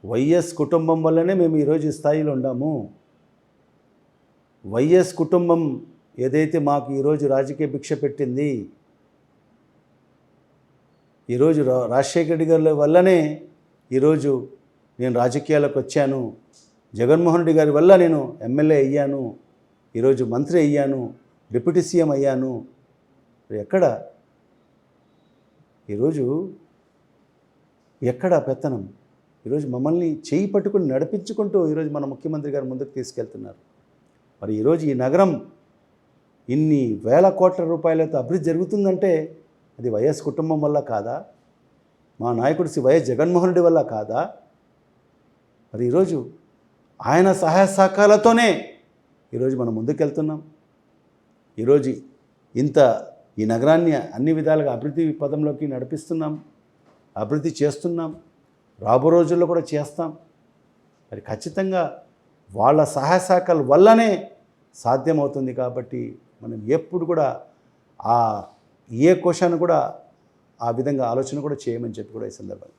YS కుటుంబం వల్లనే మేము ఈరోజు ఈ స్థాయిలో ఉన్నాము. వైఎస్ కుటుంబం ఏదైతే మాకు ఈరోజు రాజకీయ భిక్ష పెట్టింది, ఈరోజు రాజశేఖర రెడ్డి గారి వల్లనే ఈరోజు నేను రాజకీయాలకు వచ్చాను. జగన్మోహన్ రెడ్డి గారి వల్ల నేను ఎమ్మెల్యే అయ్యాను, ఈరోజు మంత్రి అయ్యాను, డిప్యూటీ సీఎం అయ్యాను. ఎక్కడ ఈరోజు ఎక్కడ పెత్తనం? ఈరోజు మమ్మల్ని చేయి పట్టుకుని నడిపించుకుంటూ ఈరోజు మన ముఖ్యమంత్రి గారు ముందుకు తీసుకెళ్తున్నారు. మరి ఈరోజు ఈ నగరం ఇన్ని వేల కోట్ల రూపాయలతో అభివృద్ధి జరుగుతుందంటే అది వైఎస్ కుటుంబం వల్ల కాదా? మా నాయకుడు శ్రీ వైఎస్ జగన్మోహన్ రెడ్డి వల్ల కాదా? మరి ఈరోజు ఆయన సహాయ సహకారాలతోనే ఈరోజు మనం ముందుకెళ్తున్నాం. ఈరోజు ఈ నగరాన్ని అన్ని విధాలుగా అభివృద్ధి పదంలోకి నడిపిస్తున్నాం, అభివృద్ధి చేస్తున్నాం, రాబో రోజుల్లో కూడా చేస్తాం. మరి ఖచ్చితంగా వాళ్ళ సహాయ సహకారాల వల్లనే సాధ్యమవుతుంది. కాబట్టి మనం ఎప్పుడు కూడా ఏ క్వశ్చన్ కూడా ఆ విధంగా ఆలోచన కూడా చేయమని చెప్పి కూడా ఈ సందర్భంగా